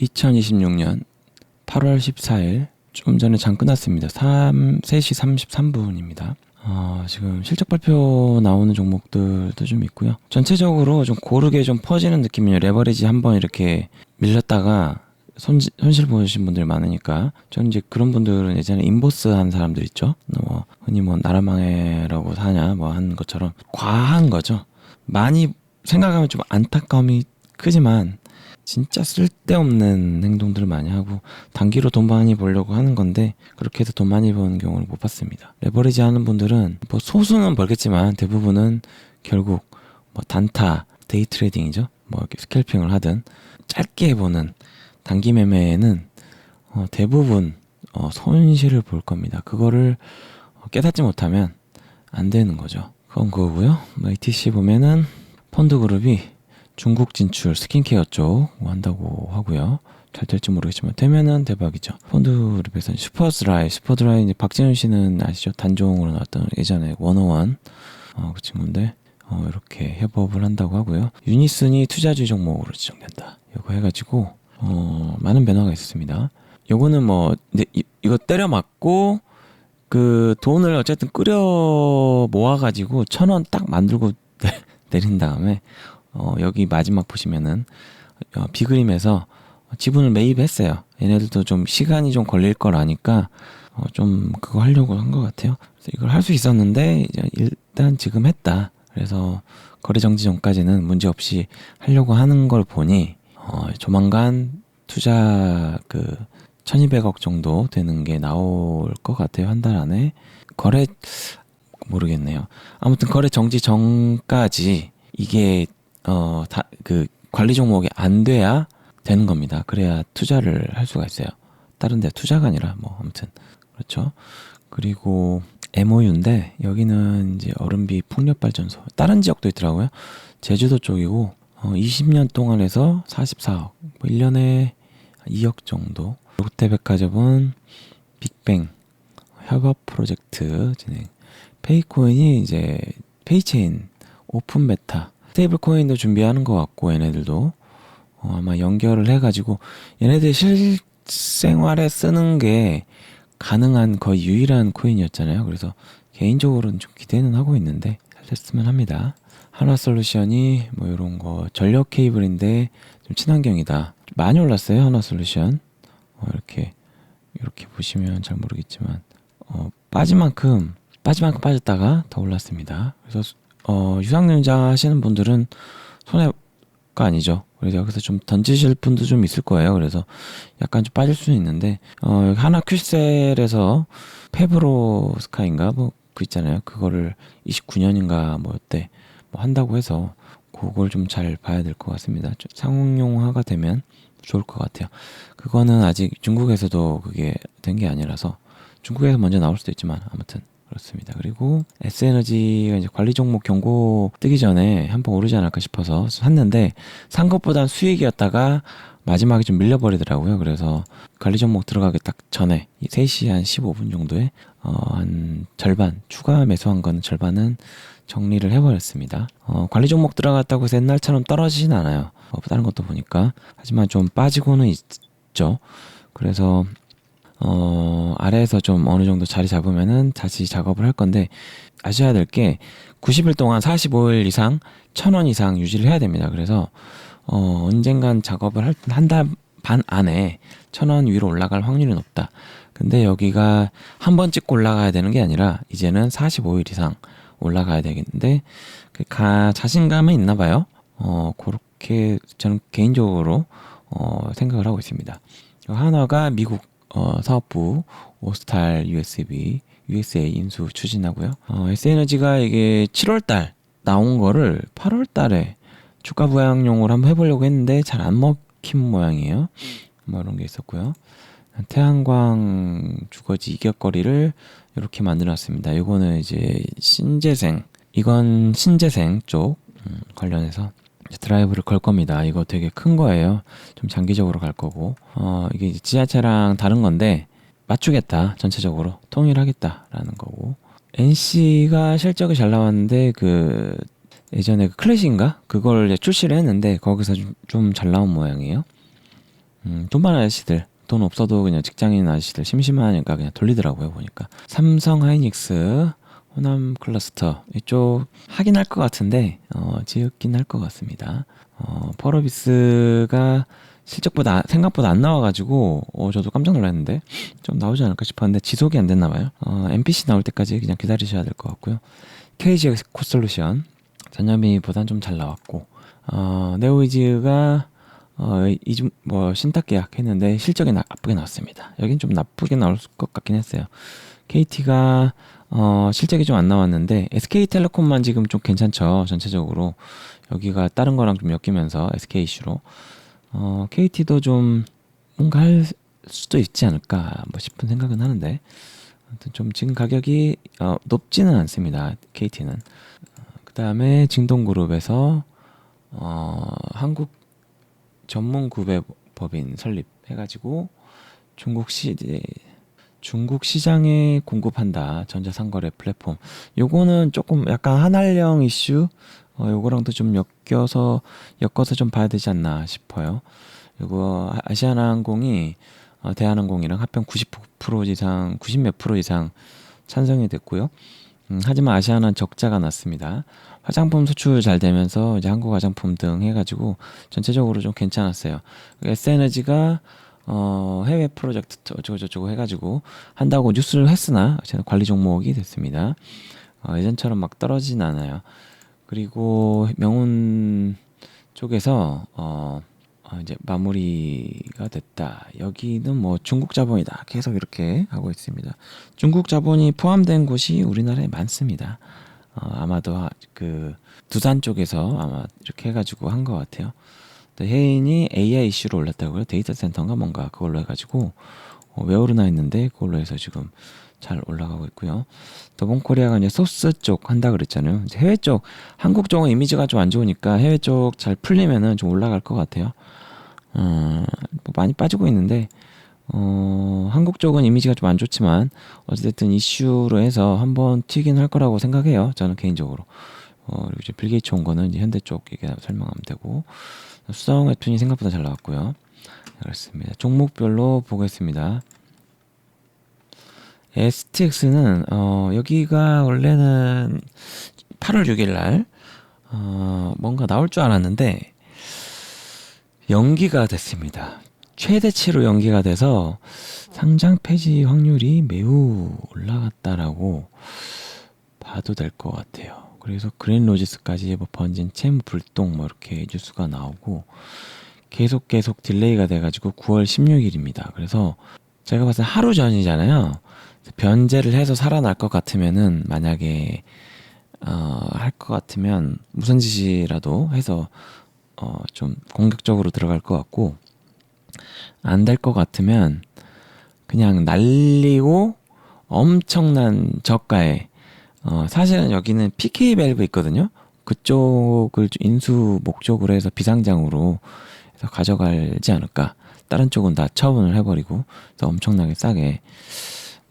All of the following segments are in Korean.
2026년 8월 14일 좀 전에 장 끝났습니다. 3시 33분입니다. 지금 실적 발표 나오는 종목들도 좀 있고요. 전체적으로 좀 고르게 좀 퍼지는 느낌이에요. 레버리지 한번 이렇게 밀렸다가 손실 보신 분들 많으니까 저는 이제 그런 분들은 예전에 인보스 한 사람들 있죠. 흔히 나라망해라고 하냐 한 것처럼 과한 거죠. 많이 생각하면 좀 안타까움이 크지만 진짜 쓸데없는 행동들을 많이 하고 단기로 돈 많이 벌려고 하는 건데 그렇게 해서 돈 많이 버는 경우를 못 봤습니다. 레버리지 하는 분들은 소수는 벌겠지만 대부분은 결국 단타, 데이 트레이딩이죠. 이렇게 스캘핑을 하든 짧게 해보는 단기 매매에는 대부분 손실을 볼 겁니다. 그거를 깨닫지 못하면 안 되는 거죠. 그건 그거고요. ATC 보면은 펀드그룹이 중국 진출 스킨케어 쪽 한다고 하고요. 잘 될지 모르겠지만 되면은 대박이죠. 펀드그룹에서는 슈퍼드라이 이제 박진훈 씨는 아시죠? 단종으로 나왔던 예전에 원어원 그 친구인데 이렇게 협업을 한다고 하고요. 유니슨이 투자주의 종목으로 지정된다. 이거 해가지고 많은 변화가 있었습니다. 요거는 근데 이거 때려 맞고 그 돈을 어쨌든 끓여 모아가지고 1,000원 딱 만들고 내린 다음에 여기 마지막 보시면은 비그림에서 지분을 매입했어요. 얘네들도 좀 시간이 좀 걸릴 걸 아니까 좀 그거 하려고 한 것 같아요. 그래서 이걸 할 수 있었는데 이제 일단 지금 했다. 그래서 거래 정지 전까지는 문제 없이 하려고 하는 걸 보니 조만간 투자 1,200억 정도 되는 게 나올 것 같아요. 한 달 안에. 거래 모르겠네요. 아무튼 거래 정지 전까지 이게 관리 종목이 안 돼야 되는 겁니다. 그래야 투자를 할 수가 있어요. 다른 데 투자가 아니라 아무튼 그렇죠. 그리고 MOU인데 여기는 이제 얼음비 풍력발전소 다른 지역도 있더라고요. 제주도 쪽이고 20년 동안 해서 44억 1년에 2억 정도. 롯데백화점은 빅뱅 협업 프로젝트 진행. 페이코인이 이제 페이체인 오픈 메타 스테이블 코인도 준비하는 것 같고 얘네들도 아마 연결을 해가지고 얘네들 실생활에 쓰는 게 가능한 거의 유일한 코인이었잖아요. 그래서 개인적으로는 좀 기대는 하고 있는데 잘 됐으면 합니다. 하나솔루션이 이런 거 전력 케이블인데 좀 친환경이다. 많이 올랐어요. 하나솔루션 이렇게 보시면 잘 모르겠지만 빠진 만큼 빠졌다가 더 올랐습니다. 그래서 유상증자 하시는 분들은 손해가 아니죠. 그래서 여기서 좀 던지실 분도 좀 있을 거예요. 그래서 약간 좀 빠질 수는 있는데 여기 하나 큐셀에서 페브로 스카인가 그 있잖아요. 그거를 29년인가 때 한다고 해서 그걸 좀 잘 봐야 될 것 같습니다. 좀 상용화가 되면 좋을 것 같아요. 그거는 아직 중국에서도 그게 된 게 아니라서 중국에서 먼저 나올 수도 있지만 아무튼 그렇습니다. 그리고 S에너지가 이제 관리 종목 경고 뜨기 전에 한번 오르지 않을까 싶어서 샀는데 산 것보단 수익이었다가 마지막에 좀 밀려버리더라고요. 그래서 관리 종목 들어가기 딱 전에 3시 한 15분 정도에 한 절반 추가 매수한 거는 절반은 정리를 해버렸습니다. 관리 종목 들어갔다고 해서 옛날처럼 떨어지진 않아요. 다른 것도 보니까. 하지만 좀 빠지고는 있죠. 그래서 아래에서 좀 어느 정도 자리 잡으면은 다시 작업을 할 건데 아셔야 될 게 90일 동안 45일 이상 1,000원 이상 유지를 해야 됩니다. 그래서 언젠간 작업을 한 달 반 안에 1,000원 위로 올라갈 확률이 높다. 근데 여기가 한 번 찍고 올라가야 되는 게 아니라 이제는 45일 이상 올라가야 되겠는데 자신감은 있나 봐요. 그렇게 저는 개인적으로 생각을 하고 있습니다. 하나가 미국 사업부 오스탈 USA 인수 추진하고요. S에너지가 이게 7월달 나온 거를 8월달에 주가 부양용으로 한번 해보려고 했는데 잘 안 먹힌 모양이에요. 이런 게 있었고요. 태양광 주거지 이격거리를 이렇게 만들어놨습니다. 이거는 이제 이건 신재생 쪽 관련해서 드라이브를 걸 겁니다. 이거 되게 큰 거예요. 좀 장기적으로 갈 거고 이게 지하차랑 다른 건데 맞추겠다. 전체적으로 통일하겠다라는 거고. NC가 실적이 잘 나왔는데 예전에 클래식인가? 그걸 이제 출시를 했는데 거기서 좀 잘 나온 모양이에요. 돈 많은 아저씨들, 돈 없어도 그냥 직장인 아저씨들 심심하니까 그냥 돌리더라고요, 보니까. 삼성 하이닉스, 호남 클러스터 이쪽 하긴 할 것 같은데 지었긴 할 것 같습니다. 펄어비스가 실적보다 생각보다 안 나와가지고 저도 깜짝 놀랐는데 좀 나오지 않을까 싶었는데 지속이 안 됐나 봐요. MPC 나올 때까지 그냥 기다리셔야 될 것 같고요. KG 코솔루션 전년비보단 좀 잘 나왔고 네오이즈가 이중 뭐 신탁 계약했는데 실적이 나쁘게 나왔습니다. 여긴 좀 나쁘게 나올 것 같긴 했어요. KT가 실적이 좀 안 나왔는데 SK텔레콤만 지금 좀 괜찮죠. 전체적으로 여기가 다른 거랑 좀 엮이면서 SK 이슈로 KT도 좀 뭔가 할 수도 있지 않을까 뭐 싶은 생각은 하는데 아무튼 좀 지금 가격이 높지는 않습니다. KT는. 그 다음에 진동그룹에서 한국 전문 구매법인 설립해가지고 중국 시장에 공급한다. 전자상거래 플랫폼. 요거는 조금 약간 한한령 이슈 요거랑도 좀 엮어서 좀 봐야 되지 않나 싶어요. 요거 아시아나항공이 대한항공이랑 합병 90% 이상 90 몇 프로 이상 찬성이 됐고요. 하지만 아시아나는 적자가 났습니다. 화장품 수출 잘 되면서 이제 한국 화장품 등 해가지고 전체적으로 좀 괜찮았어요. S에너지가 해외 프로젝트 어쩌고저쩌고 해가지고 한다고 뉴스를 했으나 저는 관리 종목이 됐습니다. 예전처럼 막 떨어지진 않아요. 그리고 명운 쪽에서 이제 마무리가 됐다. 여기는 뭐 중국 자본이다. 계속 이렇게 하고 있습니다. 중국 자본이 포함된 곳이 우리나라에 많습니다. 아마도 그 두산 쪽에서 아마 이렇게 해가지고 한 것 같아요. 또 해인이 AI 이슈로 올랐다고요. 데이터 센터인가 뭔가 그걸로 해가지고 왜 오르나 했는데 그걸로 해서 지금 잘 올라가고 있고요. 더본코리아가 이제 소스 쪽 한다 그랬잖아요. 이제 해외 쪽, 한국 쪽은 이미지가 좀 안 좋으니까 해외 쪽 잘 풀리면은 좀 올라갈 것 같아요. 뭐 많이 빠지고 있는데 한국 쪽은 이미지가 좀 안 좋지만 어쨌든 이슈로 해서 한번 튀긴 할 거라고 생각해요. 저는 개인적으로. 그리고 이제 빌 게이츠 온 거는 이제 현대 쪽 얘기 설명하면 되고 수성 웹툰이 생각보다 잘 나왔고요. 그렇습니다. 종목별로 보겠습니다. STX는 여기가 원래는 8월 6일 날 뭔가 나올 줄 알았는데 연기가 됐습니다. 최대치로 연기가 돼서 상장 폐지 확률이 매우 올라갔다라고 봐도 될 것 같아요. 그래서 그린로지스까지 뭐 번진 채무 불똥 뭐 이렇게 뉴스가 나오고 계속 딜레이가 돼가지고 9월 16일입니다. 그래서 제가 봤을 때 하루 전이잖아요. 변제를 해서 살아날 것 같으면은 만약에 할 것 같으면 무슨 짓이라도 해서 좀 공격적으로 들어갈 것 같고 안 될 것 같으면 그냥 날리고 엄청난 저가에 사실은 여기는 PK 밸브 있거든요. 그쪽을 인수 목적으로 해서 비상장으로 해서 가져가지 않을까. 다른 쪽은 다 처분을 해버리고 그래서 엄청나게 싸게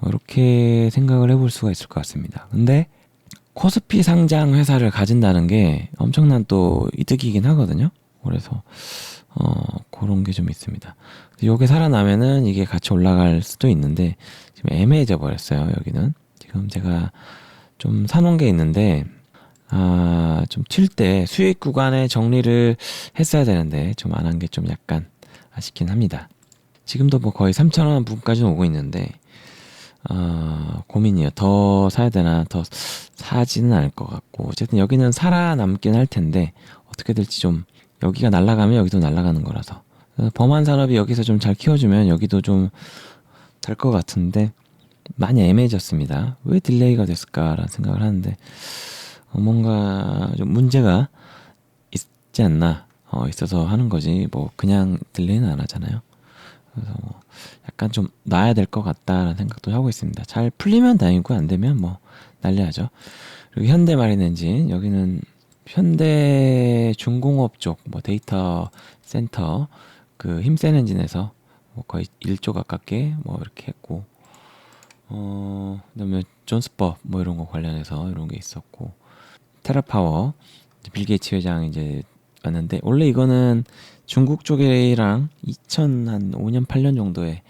이렇게 생각을 해볼 수가 있을 것 같습니다. 근데 코스피 상장 회사를 가진다는 게 엄청난 또 이득이긴 하거든요. 그래서 그런 게 좀 있습니다. 요게 살아나면은 이게 같이 올라갈 수도 있는데 지금 애매해져 버렸어요. 여기는 지금 제가 좀 사놓은 게 있는데 좀 튈 때 수익 구간에 정리를 했어야 되는데 좀 안 한 게 좀 약간 아쉽긴 합니다. 지금도 뭐 거의 3,000원 부분까지는 오고 있는데 고민이에요. 더 사야 되나 더 사지는 않을 것 같고 어쨌든 여기는 살아남긴 할 텐데 어떻게 될지 좀 여기가 날아가면 여기도 날아가는 거라서 범한 산업이 여기서 좀 잘 키워주면 여기도 좀 될 것 같은데 많이 애매해졌습니다. 왜 딜레이가 됐을까라는 생각을 하는데 뭔가 좀 문제가 있지 않나 있어서 하는 거지 뭐 그냥 딜레이는 안 하잖아요. 그래서 뭐 약간 좀 놔야 될 것 같다라는 생각도 하고 있습니다. 잘 풀리면 다행이고 안 되면 뭐 난리하죠. 그리고 현대마린엔진 여기는 현대 중공업 쪽 뭐 데이터 센터 그 힘센 엔진에서 뭐 거의 1조 가깝게 뭐 이렇게 했고 그다음에 존스법 뭐 이런 거 관련해서 이런 게 있었고 테라파워 빌 게이츠 회장 이제 왔는데 원래 이거는 중국 쪽이랑 2005년 8년 정도에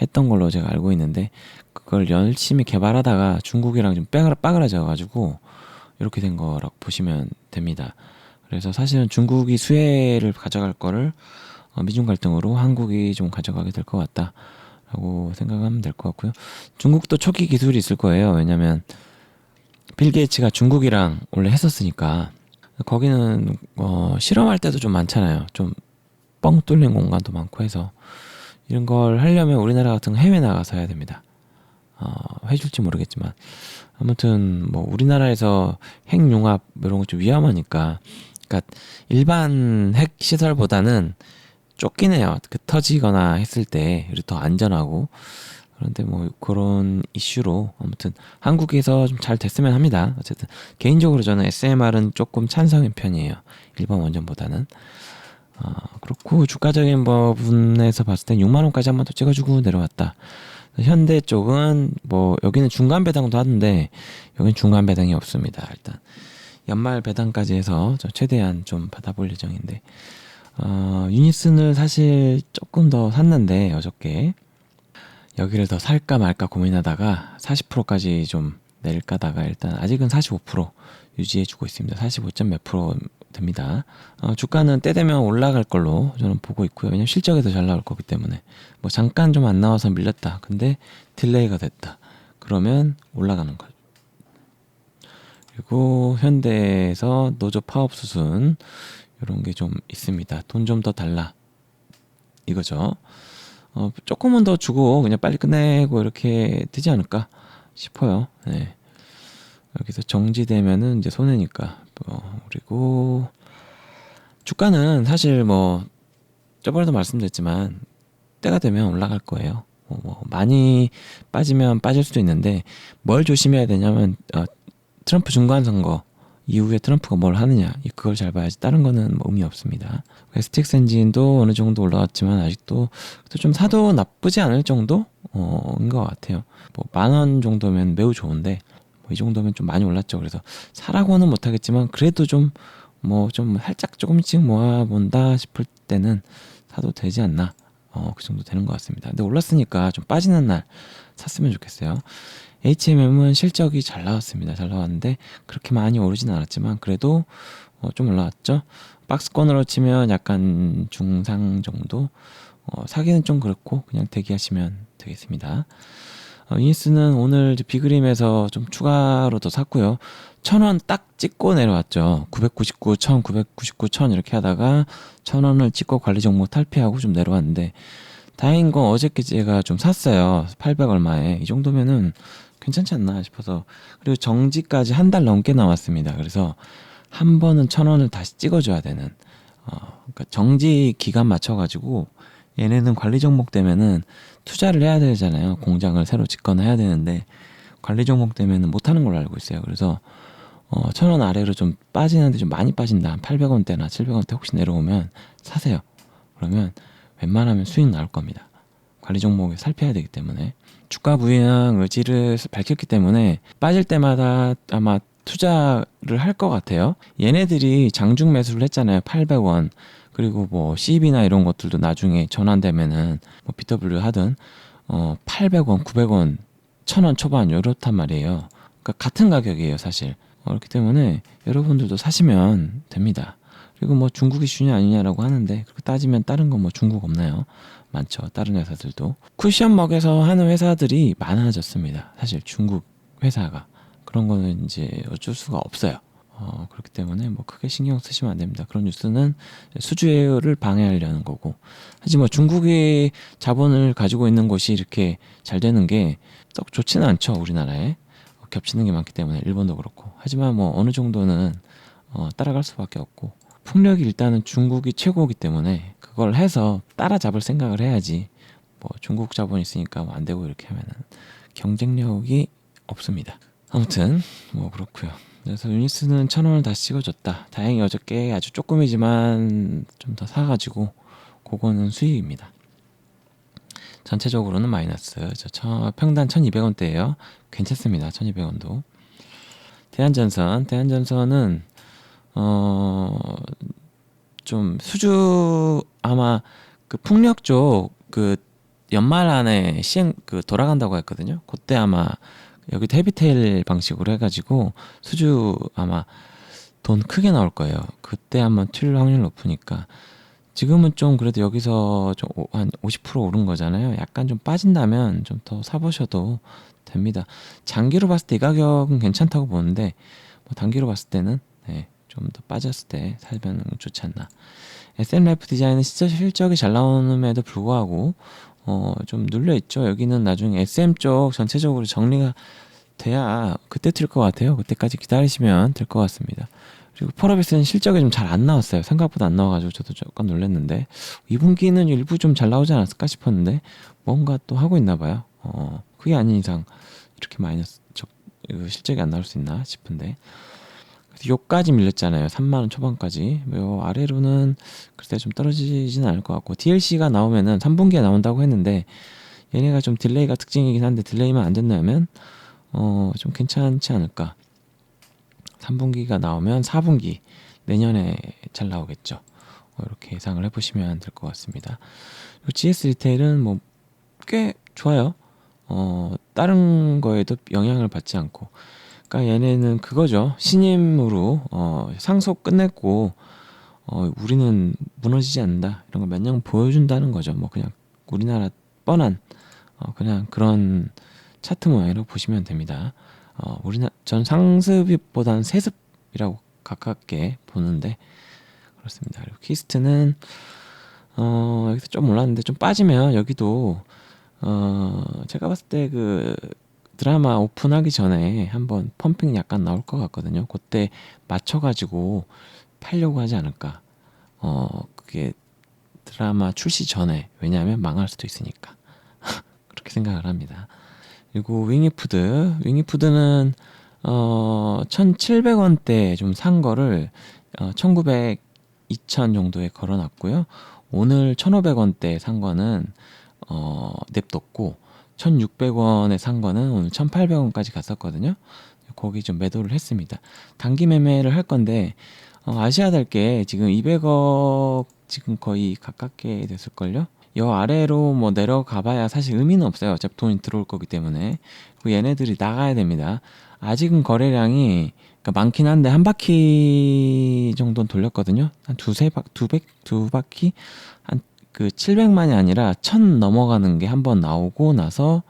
했던 걸로 제가 알고 있는데 그걸 열심히 개발하다가 중국이랑 좀 빠그라져 가지고 이렇게 된 거라고 보시면 됩니다. 그래서 사실은 중국이 수혜를 가져갈 거를 미중 갈등으로 한국이 좀 가져가게 될 것 같다라고 생각하면 될 것 같고요. 중국도 초기 기술이 있을 거예요. 왜냐면 빌 게이츠가 중국이랑 원래 했었으니까 거기는 실험할 때도 좀 많잖아요. 좀 뻥 뚫린 공간도 많고 해서 이런 걸 하려면 우리나라 같은 해외 나가서 해야 됩니다. 해줄지 모르겠지만 아무튼 뭐 우리나라에서 핵 융합 이런 거 좀 위험하니까 그러니까 일반 핵 시설보다는 좁긴 해요. 그 터지거나 했을 때 더 안전하고 그런데 뭐 그런 이슈로 아무튼 한국에서 좀 잘 됐으면 합니다. 어쨌든 개인적으로 저는 SMR은 조금 찬성인 편이에요. 일반 원전보다는. 그렇고 주가적인 부분에서 봤을 땐 6만 원까지 한번 더 찍어주고 내려왔다. 현대 쪽은 뭐 여기는 중간 배당도 하는데 여기는 중간 배당이 없습니다. 일단 연말 배당까지 해서 최대한 좀 받아볼 예정인데 유니슨을 사실 조금 더 샀는데 어저께 여기를 더 살까 말까 고민하다가 40%까지 좀 내릴까다가 일단 아직은 45% 유지해주고 있습니다. 45점 몇 프로 됩니다. 주가는 때 되면 올라갈 걸로 저는 보고 있고요. 왜냐면 실적이 더 잘 나올 거기 때문에 뭐 잠깐 좀 안 나와서 밀렸다. 근데 딜레이가 됐다. 그러면 올라가는 거죠. 그리고 현대에서 노조 파업 수순 이런 게 좀 있습니다. 돈 좀 더 달라 이거죠. 조금은 더 주고 그냥 빨리 끝내고 이렇게 되지 않을까 싶어요. 네. 여기서 정지되면은 이제 손해니까. 그리고 주가는 사실 뭐 저번에도 말씀드렸지만 때가 되면 올라갈 거예요. 뭐 많이 빠지면 빠질 수도 있는데 뭘 조심해야 되냐면 트럼프 중간선거 이후에 트럼프가 뭘 하느냐 그걸 잘 봐야지 다른 거는 뭐 의미 없습니다. STX 엔진도 어느 정도 올라왔지만 아직도 좀 사도 나쁘지 않을 정도인 것 같아요. 뭐 10,000원 정도면 매우 좋은데 뭐 이 정도면 좀 많이 올랐죠. 그래서 사라고는 못하겠지만 그래도 좀 살짝 조금씩 모아본다 싶을 때는 사도 되지 않나 그 정도 되는 것 같습니다. 근데 올랐으니까 좀 빠지는 날 샀으면 좋겠어요. HMM은 실적이 잘 나왔습니다. 잘 나왔는데 그렇게 많이 오르진 않았지만 그래도 좀 올라왔죠. 박스권으로 치면 약간 중상 정도. 사기는 좀 그렇고 그냥 대기하시면 되겠습니다. 유니스는 오늘 비그림에서 좀 추가로 더 샀고요. 1,000원 딱 찍고 내려왔죠. 999, 1,000, 999, 1,000 이렇게 하다가 1,000원을 찍고 관리 종목 탈피하고 좀 내려왔는데 다행인 건 어저께 제가 좀 샀어요. 800 얼마에. 이 정도면은 괜찮지 않나 싶어서. 그리고 정지까지 한 달 넘게 남았습니다. 그래서 한 번은 1,000원을 다시 찍어줘야 되는 그러니까 정지 기간 맞춰가지고 얘네는 관리 종목 되면은 투자를 해야 되잖아요. 공장을 새로 짓거나 해야 되는데 관리 종목 되면은 못하는 걸로 알고 있어요. 그래서 1,000원 아래로 좀 빠지는데 좀 많이 빠진다. 한 800원대나 700원대 혹시 내려오면 사세요. 그러면 웬만하면 수익 나올 겁니다. 관리 종목에 살펴야 되기 때문에 주가 부양 의지를 밝혔기 때문에 빠질 때마다 아마 투자를 할 것 같아요. 얘네들이 장중 매수를 했잖아요. 800원. 그리고 뭐 CB나 이런 것들도 나중에 전환되면은 뭐 BW 하든 800원, 900원, 1,000원 초반 이렇단 말이에요. 그러니까 같은 가격이에요, 사실. 그렇기 때문에 여러분들도 사시면 됩니다. 그리고 뭐 중국 이슈냐 아니냐라고 하는데 그렇게 따지면 다른 건 뭐 중국 없나요? 많죠. 다른 회사들도. 쿠션 먹에서 하는 회사들이 많아졌습니다. 사실 중국 회사가. 그런 거는 이제 어쩔 수가 없어요. 그렇기 때문에 뭐 크게 신경 쓰시면 안 됩니다. 그런 뉴스는 수주를 방해하려는 거고. 하지만 뭐 중국이 자본을 가지고 있는 곳이 이렇게 잘 되는 게 썩 좋지는 않죠. 우리나라에. 겹치는 게 많기 때문에 일본도 그렇고. 하지만 뭐 어느 정도는 따라갈 수밖에 없고. 풍력이 일단은 중국이 최고이기 때문에 그걸 해서 따라잡을 생각을 해야지. 뭐 중국 자본이 있으니까 뭐 안 되고 이렇게 하면은 경쟁력이 없습니다. 아무튼 뭐 그렇고요. 그래서 유니스는 1,000원을 다시 찍어줬다. 다행히 어저께 아주 조금이지만 좀 더 사가지고 그거는 수익입니다. 전체적으로는 마이너스. 평단 1,200원대예요. 괜찮습니다. 1,200원도. 대한전선은 좀 수주 아마 그 풍력 쪽 그 연말 안에 시행 그 돌아간다고 했거든요. 그때 아마 여기도 헤비테일 방식으로 해가지고 수주 아마 돈 크게 나올 거예요. 그때 한번 튈 확률 높으니까. 지금은 좀 그래도 여기서 좀 한 50% 오른 거잖아요. 약간 좀 빠진다면 좀 더 사보셔도 됩니다. 장기로 봤을 때 이 가격은 괜찮다고 보는데 뭐 단기로 봤을 때는 네, 좀 더 빠졌을 때 사면 좋지 않나. SM 라이프 디자인은 실적이 잘 나오는에도 불구하고 좀 눌려있죠. 여기는 나중에 SM 쪽 전체적으로 정리가 돼야 그때 튈 것 같아요. 그때까지 기다리시면 될 것 같습니다. 그리고 폴아비스는 실적이 좀 잘 안 나왔어요. 생각보다 안 나와가지고 저도 조금 놀랐는데 2분기는 일부 좀 잘 나오지 않았을까 싶었는데 뭔가 또 하고 있나 봐요. 그게 아닌 이상 이렇게 마이너스 실적이 안 나올 수 있나 싶은데 그래서 요까지 밀렸잖아요. 3만원 초반까지. 요 아래로는 글쎄 좀 떨어지진 않을 것 같고 DLC가 나오면은 3분기에 나온다고 했는데 얘네가 좀 딜레이가 특징이긴 한데 딜레이만 안 된다면 좀 괜찮지 않을까. 3분기가 나오면 4분기 내년에 잘 나오겠죠. 이렇게 예상을 해보시면 될 것 같습니다. 그리고 GS 리테일은 뭐 꽤 좋아요. 다른 거에도 영향을 받지 않고. 그러니까 얘네는 그거죠. 신임으로 상속 끝냈고 우리는 무너지지 않는다. 이런 거 몇 년 보여준다는 거죠. 뭐 그냥 우리나라 뻔한 그냥 그런 차트 모양이라고 보시면 됩니다. 전 상습보다는 세습이라고 가깝게 보는데 그렇습니다. 그리고 키스트는 여기서 좀 올랐는데 좀 빠지면 여기도 제가 봤을 때 그 드라마 오픈하기 전에 한번 펌핑 약간 나올 것 같거든요. 그때 맞춰가지고 팔려고 하지 않을까. 그게 드라마 출시 전에 왜냐하면 망할 수도 있으니까 그렇게 생각을 합니다. 그리고 윙이푸드는 1,700원대 좀 산 거를 1,900, 2,000 정도에 걸어놨고요. 오늘 1,500원대 산 거는 냅뒀고 1,600원에 산 거는 오늘 1,800원까지 갔었거든요. 거기 좀 매도를 했습니다. 단기 매매를 할 건데 아시아달게 지금 200억 지금 거의 가깝게 됐을걸요. 여 아래로 뭐 내려가봐야 사실 의미는 없어요. 어차피 돈이 들어올 거기 때문에. 그 얘네들이 나가야 됩니다. 아직은 거래량이 그러니까 많긴 한데 한 바퀴 정도는 돌렸거든요. 한 두 바퀴 한 그 700만이 아니라 1000 넘어가는 게 한 번 나오고 나서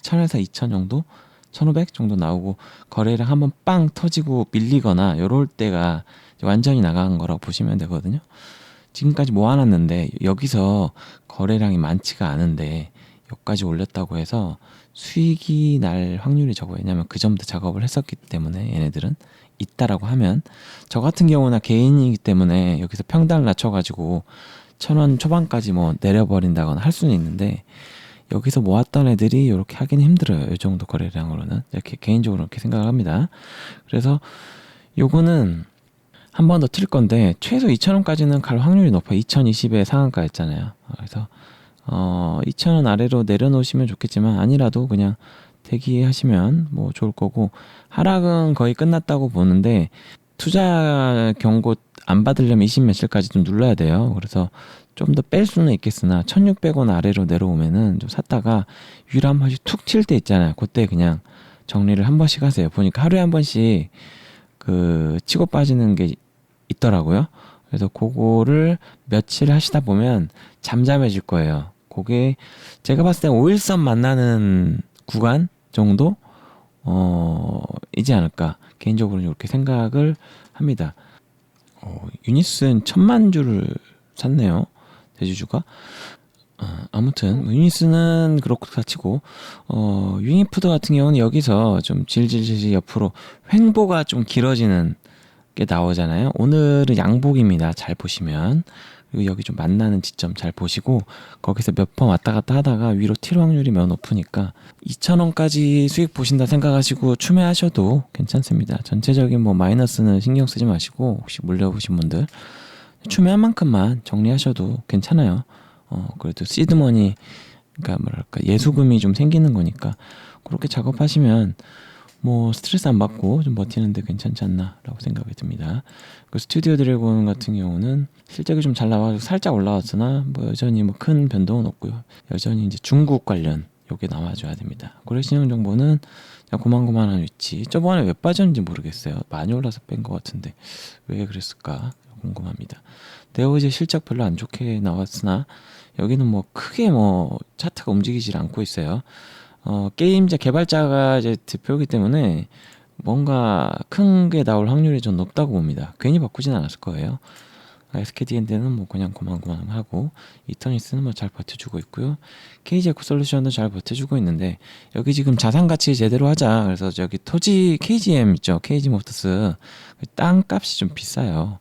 1000에서 2000 정도, 1500 정도 나오고 거래량 한번 빵 터지고 밀리거나 요럴 때가 완전히 나간 거라고 보시면 되거든요. 지금까지 모아놨는데 여기서 거래량이 많지가 않은데 여기까지 올렸다고 해서 수익이 날 확률이 적어요. 왜냐면 그 전부터 작업을 했었기 때문에 얘네들은 있다라고 하면 저 같은 경우나 개인이기 때문에 여기서 평단을 낮춰가지고 1,000원 초반까지 뭐 내려버린다거나 할 수는 있는데 여기서 모았던 애들이 이렇게 하기는 힘들어요. 이 정도 거래량으로는 이렇게 개인적으로 이렇게 생각을 합니다. 그래서 요거는 한 번 더 틀 건데 최소 2,000원까지는 갈 확률이 높아요. 2020에 상한가였잖아요. 그래서 2,000원 아래로 내려놓으시면 좋겠지만 아니라도 그냥 대기하시면 뭐 좋을 거고 하락은 거의 끝났다고 보는데 투자 경고 안 받으려면 20 며칠까지 좀 눌러야 돼요. 그래서 좀 더 뺄 수는 있겠으나 1,600원 아래로 내려오면은 좀 샀다가 위로 한 번씩 툭 칠 때 있잖아요. 그때 그냥 정리를 한 번씩 하세요. 보니까 하루에 한 번씩 그 치고 빠지는 게 있더라고요. 그래서 그거를 며칠 하시다 보면 잠잠해질 거예요. 그게 제가 봤을 때 5일선 만나는 구간 정도 이지 않을까 개인적으로는 이렇게 생각을 합니다. 유니스는 1,000만 주를 샀네요. 대주주가. 아무튼 유니스는 그렇고 치고 유니푸드 같은 경우는 여기서 좀 질질질 옆으로 횡보가 좀 길어지는 게 나오잖아요. 오늘은 양복입니다. 잘 보시면. 그리고 여기 좀 만나는 지점 잘 보시고 거기서 몇 번 왔다 갔다 하다가 위로 튈 확률이 매우 높으니까 2,000원까지 수익 보신다 생각하시고 추매하셔도 괜찮습니다. 전체적인 뭐 마이너스는 신경 쓰지 마시고 혹시 물려보신 분들 추매한 만큼만 정리하셔도 괜찮아요. 그래도 시드머니 그러니까 뭐랄까 예수금이 좀 생기는 거니까 그렇게 작업하시면 뭐 스트레스 안 받고 좀 버티는데 괜찮지 않나라고 생각이 듭니다. 그 스튜디오 드래곤 같은 경우는 실적이 좀 잘 나와서 살짝 올라왔으나 뭐 여전히 뭐 큰 변동은 없고요. 여전히 이제 중국 관련 요게 나와줘야 됩니다. 고래신형 정보는 그냥 고만고만한 위치. 저번에 왜 빠졌는지 모르겠어요. 많이 올라서 뺀 것 같은데 왜 그랬을까 궁금합니다. 대우제 실적 별로 안 좋게 나왔으나 여기는 뭐 크게 뭐 차트가 움직이질 않고 있어요. 게임자 개발자가 이제 대표이기 때문에 뭔가 큰 게 나올 확률이 좀 높다고 봅니다. 괜히 바꾸진 않았을 거예요. SKDND는 뭐 그냥 고만고만하고 이터니스는 뭐 잘 버텨주고 있고요. KG에코 솔루션도 잘 버텨주고 있는데 여기 지금 자산 가치 제대로 하자. 그래서 저기 토지 KGM 있죠. KG모터스 땅값이 좀 비싸요.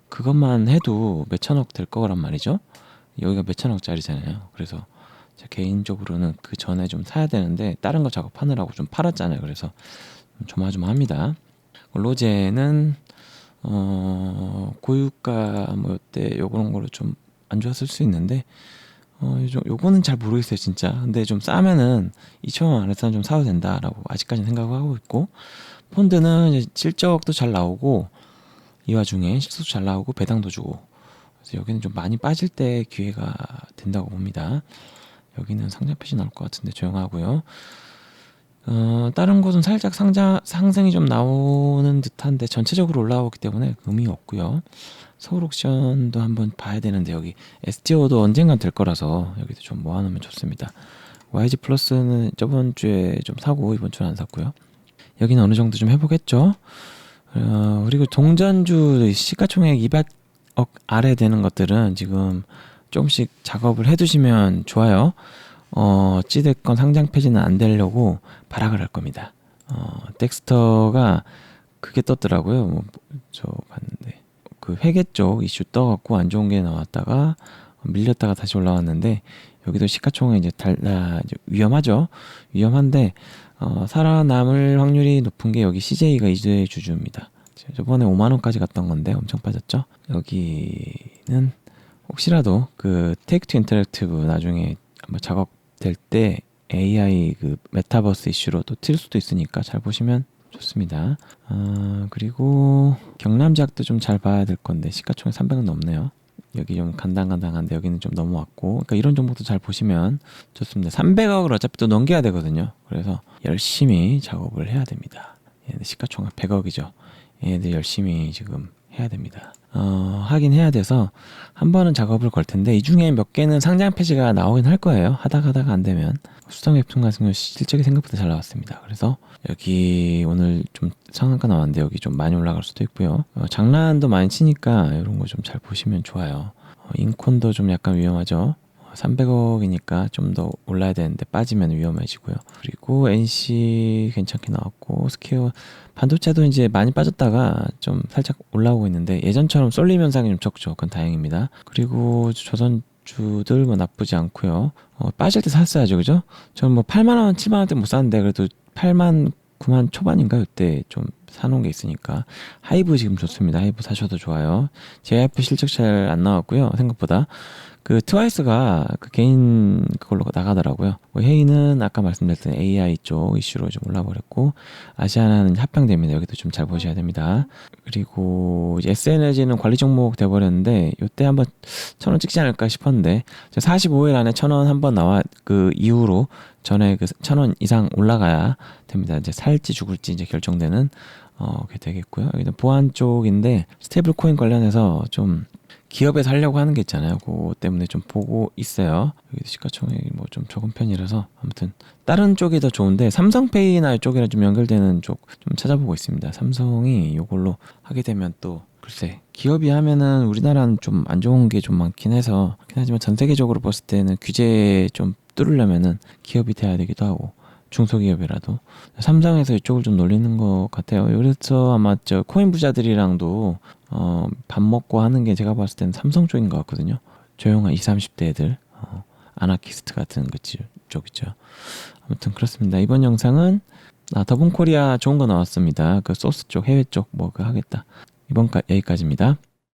그것만 해도 몇천억 될 거란 말이죠. 여기가 몇천억짜리잖아요. 그래서 제 개인적으로는 그 전에 좀 사야 되는데 다른 거 작업하느라고 좀 팔았잖아요. 그래서 조마조마합니다. 로제는 고유가 뭐 이때 요런 거로 좀 안 좋았을 수 있는데 요거는 잘 모르겠어요 진짜. 근데 좀 싸면은 2,000원 안에서는 좀 사도 된다라고 아직까지는 생각하고 있고, 펀드는 이제 실적도 잘 나오고 이 와중에 실수도 잘 나오고 배당도 주고, 그래서 여기는 좀 많이 빠질 때 기회가 된다고 봅니다. 여기는 상장 폐지 나올 것 같은데 조용하고요. 다른 곳은 살짝 상승이 좀 나오는 듯한데 전체적으로 올라오기 때문에 의미 없고요. 서울옥션도 한번 봐야 되는데 여기 STO도 언젠간 될 거라서 여기도 좀 모아놓으면 좋습니다. YG 플러스는 저번 주에 좀 사고 이번 주는 안 샀고요. 여기는 어느 정도 좀 해보겠죠. 그리고 동전주 시가총액 200억 아래 되는 것들은 지금 조금씩 작업을 해두시면 좋아요. 어찌됐건 상장 폐지는 안 되려고 발악을 할 겁니다. 덱스터가 그게 떴더라고요. 저 봤는데 그 회계 쪽 이슈 떠갖고 안 좋은 게 나왔다가 밀렸다가 다시 올라왔는데 여기도 시가총액 이제 이제 위험하죠. 위험한데 살아남을 확률이 높은 게 여기 CJ가 이주의 주주입니다. 저번에 5만 원까지 갔던 건데 엄청 빠졌죠. 여기는 혹시라도 그 테이크 투 인터랙티브 나중에 한번 작업될 때 AI 그 메타버스 이슈로 또 튈 수도 있으니까 잘 보시면 좋습니다. 그리고 경남제약도 좀 잘 봐야 될 건데 시가총액 300은 넘네요. 여기 좀 간당간당한데 여기는 좀 넘어왔고, 그러니까 이런 정보도 잘 보시면 좋습니다. 300억을 어차피 또 넘겨야 되거든요. 그래서 열심히 작업을 해야 됩니다. 얘네들 시가총액 100억이죠. 얘네들 열심히 지금 해야 됩니다. 하긴 해야 돼서 한 번은 작업을 걸 텐데 이 중에 몇 개는 상장 폐지가 나오긴 할 거예요. 하다가 안 되면. 수성 웹툰 같은 경우 실적이 생각보다 잘 나왔습니다. 그래서 여기 오늘 좀 상한가 나왔는데 여기 좀 많이 올라갈 수도 있고요. 장난도 많이 치니까 이런 거 좀 잘 보시면 좋아요. 인콘도 좀 약간 위험하죠. 300억이니까 좀 더 올라야 되는데 빠지면 위험해지고요. 그리고 NC 괜찮게 나왔고, 스퀘어 반도체도 이제 많이 빠졌다가 좀 살짝 올라오고 있는데 예전처럼 쏠림 현상이 좀 적죠. 그건 다행입니다. 그리고 조선주들 뭐 나쁘지 않고요. 빠질 때 샀어야죠, 그죠? 저는 뭐 8만 원, 7만 원대 못 샀는데 그래도 8만 9만 초반인가 이때 좀 사놓은 게 있으니까. 하이브 지금 좋습니다. 하이브 사셔도 좋아요. JYP 실적 잘 안 나왔고요. 생각보다. 그 트와이스가 그 개인 그걸로 나가더라고요. 헤이는 아까 말씀드렸던 AI 쪽 이슈로 좀 올라버렸고, 아시아나는 합병됩니다. 여기도 좀 잘 보셔야 됩니다. 그리고 SNLG는 관리 종목 돼버렸는데 이때 한번 1,000원 찍지 않을까 싶었는데 45일 안에 1,000원 한번 나와 그 이후로 전에 그 1,000원 이상 올라가야 됩니다. 이제 살지 죽을지 이제 결정되는 그게 되겠고요. 여기는 보안 쪽인데 스테이블 코인 관련해서 좀 기업에서 하려고 하는 게 있잖아요. 그거 때문에 좀 보고 있어요. 여기 시가총액이 뭐 좀 적은 편이라서 아무튼 다른 쪽이 더 좋은데 삼성페이나 이쪽이랑 좀 연결되는 쪽 좀 찾아보고 있습니다. 삼성이 이걸로 하게 되면 또 글쎄 기업이 하면은 우리나라는 좀 안 좋은 게 좀 많긴 해서, 하지만 전 세계적으로 봤을 때는 규제 좀 뚫으려면은 기업이 돼야 되기도 하고 중소기업이라도 삼성에서 이쪽을 좀 놀리는 것 같아요. 그래서 아마 저 코인 부자들이랑도 밥 먹고 하는 게 제가 봤을 때는 삼성 쪽인 것 같거든요. 조용한 20, 30대 애들, 아나키스트 같은 쪽 있죠. 아무튼 그렇습니다. 이번 영상은 더본코리아 좋은 거 나왔습니다. 그 소스 쪽, 해외 쪽 뭐 그 하겠다. 이번 여기까지입니다.